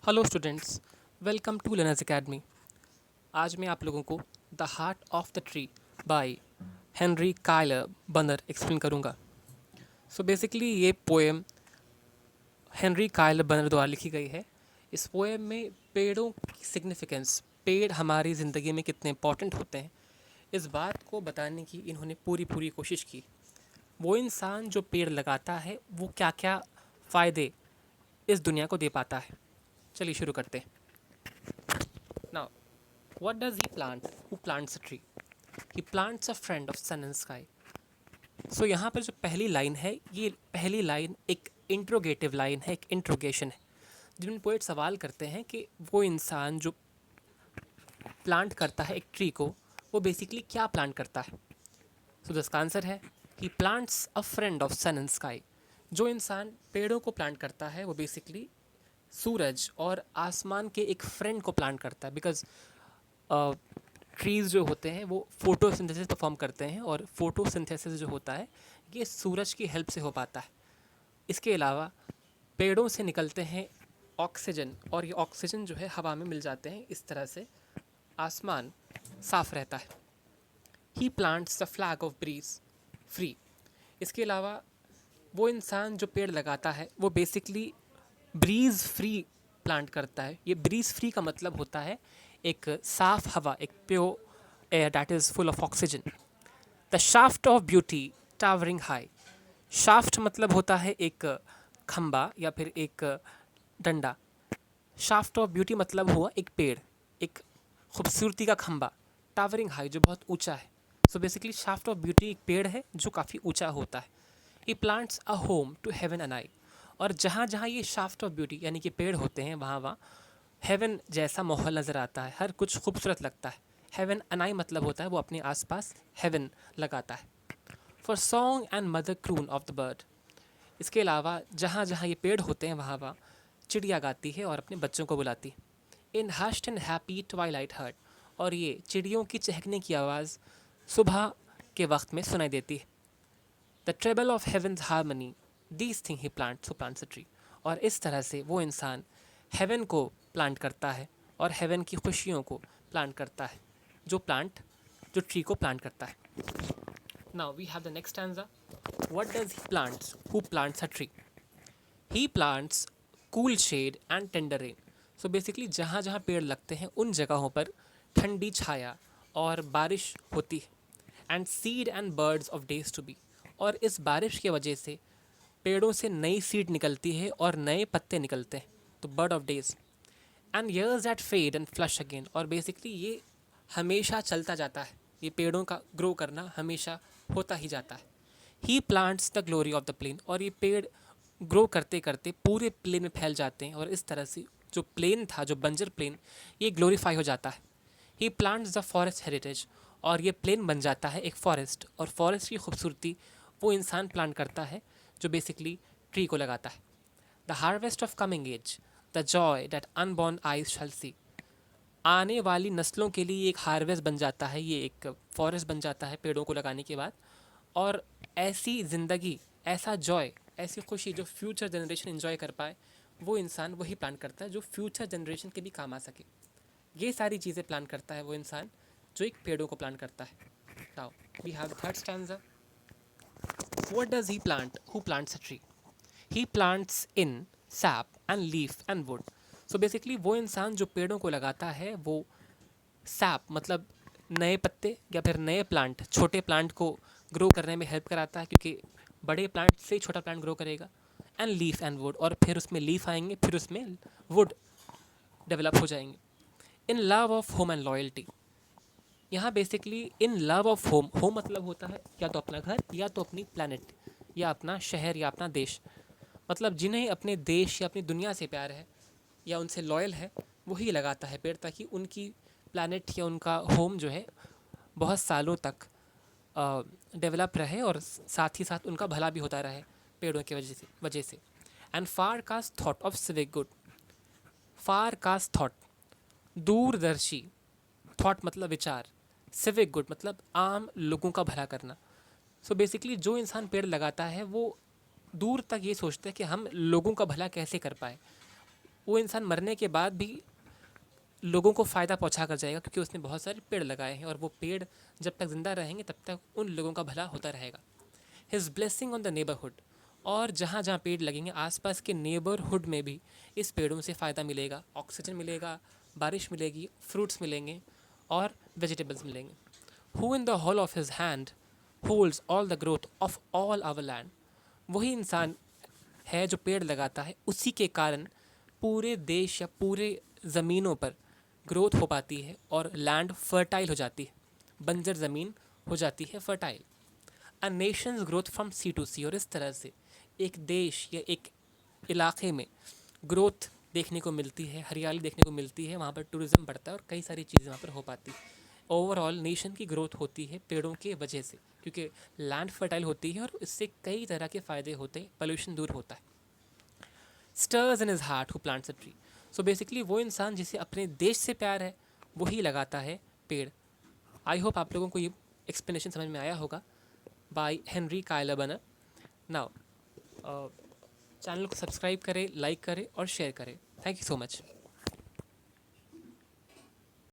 Hello students, welcome to learners academy. आज मैं आप लोगों को the heart of the tree by Henry Cuyler Bunner explain करूंगा। सो बेसिकली ये पोएम हेनरी काइलर बर्नर द्वारा लिखी गई है। इस पोएम में पेड़ों की सिग्निफिकेंस, पेड़ हमारी ज़िंदगी में कितने इंपॉर्टेंट होते हैं, इस बात को बताने की इन्होंने पूरी पूरी कोशिश की। वो इंसान जो पेड़ लगाता है वो क्या क्या फ़ायदे इस दुनिया को दे पाता है। चलिए शुरू करते हैं। Now, what does he plant? Who plants a tree? He plants a friend of sun and sky. सो यहाँ पर जो पहली लाइन है, ये पहली लाइन एक इंट्रोगेटिव लाइन है, एक इंट्रोगेशन है, जिनमें पोएट सवाल करते हैं कि वो इंसान जो प्लांट करता है एक ट्री को, वो बेसिकली क्या प्लांट करता है। सो इसका आंसर है he plants a friend of sun and sky. जो इंसान पेड़ों को प्लांट करता है वो बेसिकली सूरज और आसमान के एक फ्रेंड को प्लांट करता है। बिकॉज ट्रीज़ जो होते हैं वो फोटोसिंथेसिस परफॉर्म करते हैं, और फोटोसिंथेसिस जो होता है ये सूरज की हेल्प से हो पाता है। इसके अलावा पेड़ों से निकलते हैं ऑक्सीजन, और ये ऑक्सीजन जो है हवा में मिल जाते हैं, इस तरह से आसमान साफ रहता है। He plants the flag of breeze free. इसके अलावा वो इंसान जो पेड़ लगाता है वो बेसिकली ब्रीज फ्री प्लांट करता है। ये ब्रीज फ्री का मतलब होता है एक साफ हवा, एक pure air that is full of oxygen. The shaft of beauty towering high. Shaft मतलब होता है एक खंबा या फिर एक डंडा। शाफ्ट ऑफ ब्यूटी मतलब हुआ एक पेड़, एक खूबसूरती का खंबा। टावरिंग हाई जो बहुत ऊंचा है। So basically shaft of beauty एक पेड़ है जो काफ़ी ऊंचा होता है। He plants a home to heaven anigh. और जहाँ जहाँ ये शाफ्ट ऑफ ब्यूटी यानी कि पेड़ होते हैं वहाँ वहाँ हेवन जैसा माहौल नज़र आता है, हर कुछ खूबसूरत लगता है। हेवन अनाई मतलब होता है वो अपने आसपास हेवन लगाता है। For song and mother croon of the bird. इसके अलावा जहाँ जहाँ ये पेड़ होते हैं वहाँ वहाँ चिड़िया गाती है और अपने बच्चों को बुलाती है। In hushed and happy twilight heard. और ये चिड़ियों की चहकने की आवाज़ सुबह के वक्त में सुनाई देती है। The treble of heaven's harmony these thing he plants who plants a tree. और इस तरह से वो इंसान हेवन को प्लांट करता है और हेवन की खुशियों को प्लांट करता है, जो ट्री को प्लांट करता है। Now we have the next stanza. What does he plants who plants a tree? He plants cool shade and tender rain. So basically जहाँ जहाँ पेड़ लगते हैं उन जगहों पर ठंडी छाया और बारिश होती है। And seed and birds of days to be. और इस बारिश की वजह से पेड़ों से नई सीड निकलती है और नए पत्ते निकलते हैं, तो bird of days. And years that fade and flush again. और बेसिकली ये हमेशा चलता जाता है, ये पेड़ों का ग्रो करना हमेशा होता ही जाता है। He plants the glory of the plain. और ये पेड़ ग्रो करते करते पूरे प्लेन में फैल जाते हैं, और इस तरह से जो प्लेन था, जो बंजर प्लेन, ये ग्लोरीफाई हो जाता है। He plants the forest heritage. और ये प्लेन बन जाता है एक फॉरेस्ट, और फॉरेस्ट की खूबसूरती वो इंसान प्लांट करता है जो बेसिकली ट्री को लगाता है। The harvest of coming age, the joy that unborn eyes shall see. आने वाली नस्लों के लिए एक हार्वेस्ट बन जाता है, ये एक फॉरेस्ट बन जाता है पेड़ों को लगाने के बाद। और ऐसी ज़िंदगी, ऐसा जॉय, ऐसी खुशी जो फ्यूचर जनरेशन एंजॉय कर पाए, वो इंसान वही प्लान करता है जो फ्यूचर जनरेशन के भी काम आ सके। ये सारी चीज़ें प्लान करता है वो इंसान जो एक पेड़ों को प्लान करता है। Now we have third stanza. What does he plant who plants a tree? He plants in sap and leaf and wood. So basically वो इंसान जो पेड़ों को लगाता है वो सैप मतलब नए पत्ते या फिर नए प्लांट, छोटे प्लांट को ग्रो करने में हेल्प कराता है, क्योंकि बड़े प्लांट से ही छोटा प्लांट ग्रो करेगा। And leaf and would. और फिर उसमें लीफ आएंगे, फिर उसमें वुड डेवलप हो जाएंगे। In love of home and loyalty. यहाँ basically in love of home, home मतलब होता है या तो अपना घर या तो अपनी प्लानट या अपना शहर या अपना देश। मतलब जिन्हें अपने देश या अपनी दुनिया से प्यार है या उनसे लॉयल है, वही लगाता है पेड़, ताकि उनकी प्लानट या उनका होम जो है बहुत सालों तक डेवलप रहे, और साथ ही साथ उनका भला भी होता रहे पेड़ों की वजह से। And far cast thought of civic good. Far cast thought, दूरदर्शी, थॉट मतलब विचार, सिविक गुड मतलब आम लोगों का भला करना। सो बेसिकली जो इंसान पेड़ लगाता है वो दूर तक ये सोचता है कि हम लोगों का भला कैसे कर पाए। वो इंसान मरने के बाद भी लोगों को फ़ायदा पहुंचा कर जाएगा, क्योंकि उसने बहुत सारे पेड़ लगाए हैं और वो पेड़ जब तक ज़िंदा रहेंगे तब तक उन लोगों का भला होता रहेगा। His blessing on the neighbourhood, और जहाँ जहाँ पेड़ लगेंगे आसपास के नेबरहुड में भी इस पेड़ों से फ़ायदा मिलेगा, ऑक्सीजन मिलेगा, बारिश मिलेगी, फ्रूट्स मिलेंगे और वेजिटेबल्स मिलेंगे। Who in the hall of his hand holds all the growth of all our land, वही इंसान है जो पेड़ लगाता है, उसी के कारण पूरे देश या पूरे ज़मीनों पर ग्रोथ हो पाती है और लैंड फर्टाइल हो जाती है, बंजर ज़मीन हो जाती है fertile. A nation's growth from sea to sea, और इस तरह से एक देश या एक इलाके में ग्रोथ देखने को मिलती है, हरियाली देखने को मिलती है, वहाँ पर टूरिज़्म बढ़ता है और कई सारी चीज़ें वहाँ पर हो पाती है। ओवरऑल नेशन की ग्रोथ होती है पेड़ों के वजह से, क्योंकि लैंड फर्टाइल होती है और इससे कई तरह के फ़ायदे होते हैं, पोल्यूशन दूर होता है। Stirs in his heart who plants a tree, so basically वो इंसान जिसे अपने देश से प्यार है वही लगाता है पेड़। आई होप आप लोगों को ये एक्सप्लेनेशन समझ में आया होगा बाय हेनरी कायलर बनर। नाउ चैनल को सब्सक्राइब करें, लाइक करें और शेयर करें। Thank you so much.